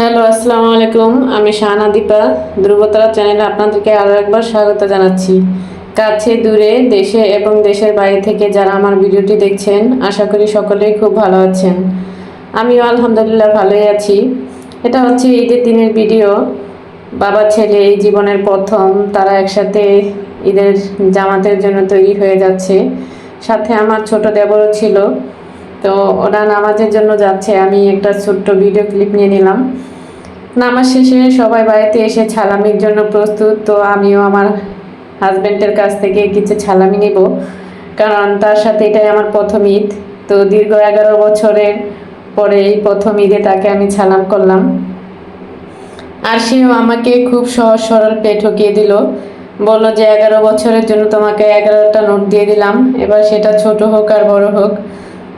Hello, আসসালামু আলাইকুম। আমি শাহানা দীপা। ধ্রুবতারা চ্যানেলে আপনাদেরকে আরও একবার স্বাগত জানাচ্ছি। কাছে দূরে দেশে এবং দেশের বাইরে থেকে যারা আমার ভিডিওটি দেখছেন, আশা করি সকলেই খুব ভালো আছেন। আমিও আলহামদুলিল্লাহ ভালোই আছি। এটা হচ্ছে ঈদের দিনের ভিডিও। বাবা ছেলে এই জীবনের প্রথম তারা একসাথে ঈদের জামাতের জন্য তৈরি হয়ে যাচ্ছে। সাথে আমার ছোট দেবরও ছিল। তো ওরা নামাজের জন্য যাচ্ছে, আমি একটা ছোট্ট ভিডিও ক্লিপ নিয়ে নিলাম। নামাজ শেষে সবাই বাড়িতে এসে ছালামির জন্য প্রস্তুত। তো আমিও আমার হাজব্যান্ডের কাছ থেকে কিছু ছালামি নিব, কারণ তার সাথে এটাই আমার প্রথম ঈদ। তো দীর্ঘ 11 বছরের পরে এই প্রথম ঈদে তাকে আমি ছালাম করলাম। আর সেও আমাকে খুব সহজ সরল পেয়ে ঠকিয়ে দিল। বললো যে 11 বছরের জন্য তোমাকে 11টা নোট দিয়ে দিলাম, এবার সেটা ছোট হোক আর বড় হোক।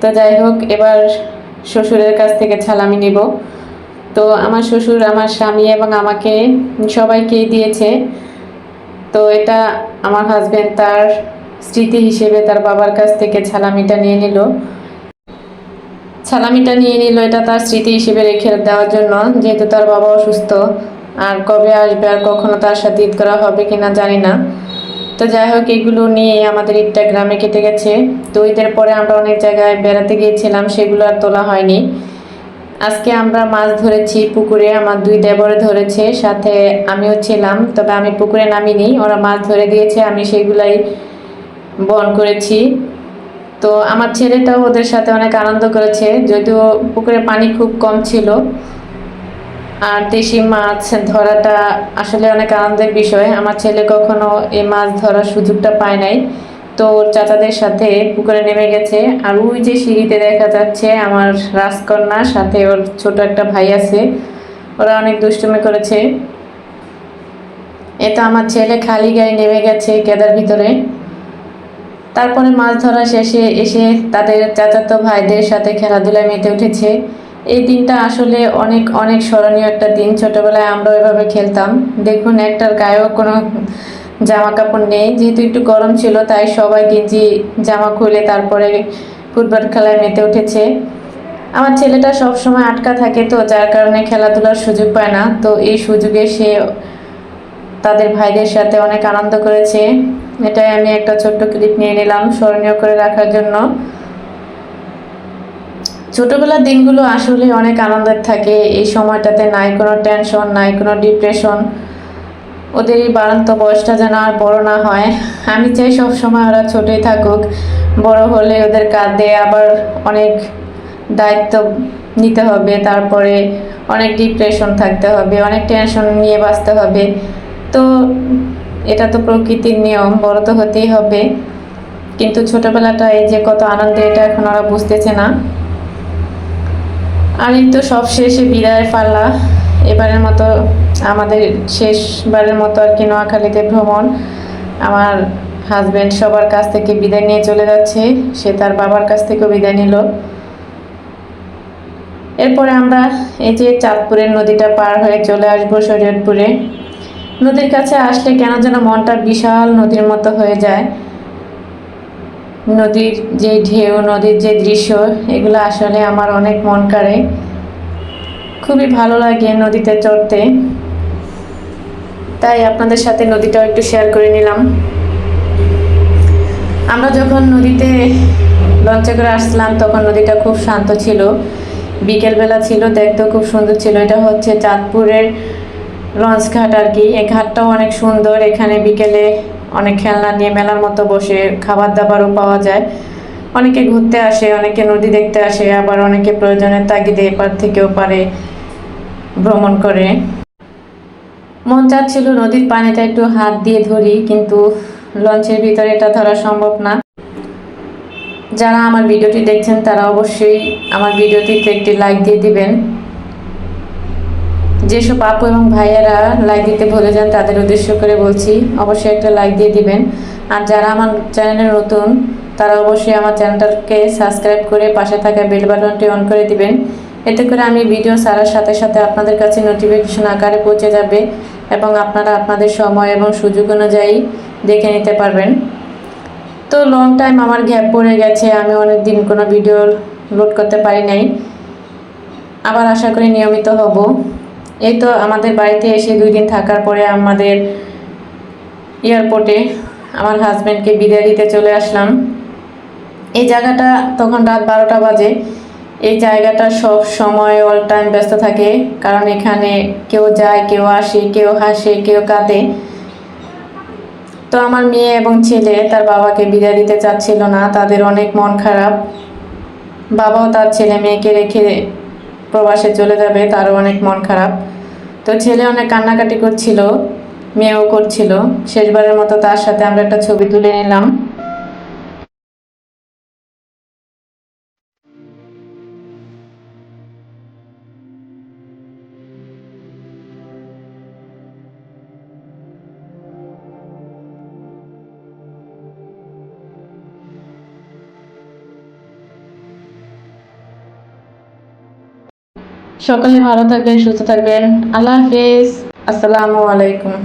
তো যাই হোক, এবার শ্বশুরের কাছ থেকে ছালামি নিব। তো আমার শ্বশুর আমার স্বামী এবং আমাকে সবাইকেই দিয়েছে। তো এটা আমার হাজব্যান্ড তার স্মৃতি হিসেবে তার বাবার কাছ থেকে ছালামিটা নিয়ে নিল। এটা তার স্মৃতি হিসেবে রেখে দেওয়ার জন্য, যেহেতু তার বাবা অসুস্থ। আর কবে আসবে আর কখনো তার সাথে ঈদ করা হবে কিনা জানি না। তো যাই হোক, এগুলো নিয়ে আমাদের ঈদটা গ্রামে কেটে গেছে। তো ঈদের পরে আমরা অনেক জায়গায় বেড়াতে গিয়েছিলাম, সেগুলো আর তোলা হয়নি। আজকে আমরা মাছ ধরেছি পুকুরে, আমার দুই দেবরে ধরেছে, সাথে আমিও ছিলাম। তবে আমি পুকুরে নামিনি, ওরা মাছ ধরে দিয়েছে, আমি সেগুলাই বহন করেছি। তো আমার ছেলেটাও ওদের সাথে অনেক আনন্দ করেছে, যদিও পুকুরে পানি খুব কম ছিল। আর দেশি মাছ ধরাটা আসলে অনেক আনন্দের বিষয়। আমার ছেলে কখনো এই মাছ ধরার সুযোগটা পায় নাই। তো ওর চাচাদের সাথে পুকুরে নেমে গেছে। আর ওই যে সিঁড়িতে দেখা যাচ্ছে আমার রাজকন্যা, সাথে ওর ছোট একটা ভাই আছে, ওরা অনেক দুষ্টুমি করেছে। এটা আমার ছেলে খালি গায়ে নেমে গেছে কেদার ভিতরে। তারপরে মাছ ধরা শেষে এসে তাদের চাচাতো ভাইদের সাথে খেলাধুলায় মেতে উঠেছে। এই দিনটা আসলে অনেক অনেক স্মরণীয় একটা দিন। ছোটবেলায় আমরা ওইভাবে খেলতাম। দেখুন, একটার গায়েও কোনো জামা কাপড় নেই, যেহেতু একটু গরম ছিল তাই সবাই গেঞ্জি জামা খুলে তারপরে ফুটবল খেলায় মেতে উঠেছে। আমার ছেলেটা সব সময় আটকা থাকে, তো যার কারণে খেলাধুলার সুযোগ পায় না। তো এই সুযোগে সে তাদের ভাইদের সাথে অনেক আনন্দ করেছে। এটাই আমি একটা ছোট্ট ক্লিপ নিয়ে নিলাম স্মরণীয় করে রাখার জন্য। ছোটবেলার দিনগুলো আসলে অনেক আনন্দের থাকে। এই সময়টাতে নাই কোনো টেনশন, নাই কোনো ডিপ্রেশন। ওদের এই বাড়ন্ত বয়সটা যেন আর বড় না হয়। আমি চাই সব সময় ওরা ছোটই থাকুক। বড় হলে ওদের কাঁধে আবার অনেক দায়িত্ব নিতে হবে, তারপরে অনেক ডিপ্রেশন থাকতে হবে, অনেক টেনশন নিয়ে বাঁচতে হবে। তো এটা তো প্রকৃতির নিয়ম, বড় তো হতেই হবে। কিন্তু ছোটবেলাটা এই যে কত আনন্দে, এটা এখন ওরা বুঝতেছে না। আর এই তো সব শেষে বিদায়ের পাল্লা। এবারের মতো আমাদের শেষবারের মতো আর কি নোয়াখালীতে ভ্রমণ। আমার হাজব্যান্ড সবার কাছ থেকে বিদায় নিয়ে চলে যাচ্ছে, সে তার বাবার কাছ থেকেও বিদায় নিল। এরপরে আমরা এই যে চাঁদপুরের নদীটা পার হয়ে চলে আসবো শরীয়তপুরে। নদীর কাছে আসলে কেন যেন মনটা বিশাল নদীর মতো হয়ে যায়। নদীর যে ঢেউ, নদীর যে দৃশ্য, এগুলো আসলে আমার অনেক মন কাড়ে। খুবই ভালো লাগে নদীতে চড়তে। তাই আপনাদের সাথে নদীটাও একটু শেয়ার করে নিলাম। আমরা যখন নদীতে লঞ্চে করে আসলাম তখন নদীটা খুব শান্ত ছিল। বিকেলবেলা ছিল, দেখতেও খুব সুন্দর ছিল। এটা হচ্ছে চাঁদপুরের লঞ্চ ঘাট আর কি। এই ঘাটটাও অনেক সুন্দর। এখানে বিকেলে অনেক খেলনা নিয়ে মেলার মতো বসে খাবার দাবারও পাওয়া যায়। অনেকে ঘুরতে আসে, অনেকে নদী দেখতে আসে, আবার অনেকে প্রয়োজনের তাগিদে এপার থেকে ওপারে ভ্রমণ করে। মন চাচ্ছিল নদীর পানিটা একটু হাত দিয়ে ধরি, কিন্তু লঞ্চের ভিতরে এটা ধরা সম্ভব না। যারা আমার ভিডিওটি দেখছেন তারা অবশ্যই আমার ভিডিওটিতে একটি লাইক দিয়ে দিবেন। যেসব আপু এবং ভাইয়েরা লাইক দিতে ভুলে যান তাদের উদ্দেশ্য করে বলছি, অবশ্যই একটা লাইক দিয়ে দিবেন। আর যারা আমার চ্যানেলে নতুন তারা অবশ্যই আমার চ্যানেলটাকে সাবস্ক্রাইব করে পাশে থাকা বেল বাটনটি অন করে দিবেন। এতে করে আমি ভিডিও ছাড়ার সাথে সাথে আপনাদের কাছে নোটিফিকেশন আকারে পৌঁছে যাবে এবং আপনারা আপনাদের সময় এবং সুযোগ অনুযায়ী দেখে নিতে পারবেন। তো লং টাইম আমার গ্যাপ পড়ে গেছে, আমি অনেক দিন কোনো ভিডিও লোড করতে পারি নাই। আবার আশা করি নিয়মিত হব। এই তো আমাদের বাড়িতে এসে 2 দিন থাকার পরে আমাদের এয়ারপোর্টে আমার হাজব্যান্ডকে বিদায় দিতে চলে আসলাম। এই জায়গাটা তখন রাত 12টা বাজে। এই জায়গাটা সব সময় অল টাইম ব্যস্ত থাকে, কারণ এখানে কেউ যায়, কেউ আসে, কেউ হাসে, কেউ কাঁদে। তো আমার মেয়ে এবং ছেলে তার বাবাকে বিদায় দিতে চাচ্ছিল না, তাদের অনেক মন খারাপ। বাবাও তার ছেলে মেয়েকে রেখে প্রবাসে চলে যাবে, তারও অনেক মন খারাপ। তো ছেলে অনেক কান্নাকাটি করছিল, মেয়েও করছিল। শেষবারের মতো তার সাথে আমরা একটা ছবি তুলে নিলাম। সকলে ভালো থাকবেন, সুস্থ থাকবেন। আল্লাহ হাফেজ। আসসালামু আলাইকুম।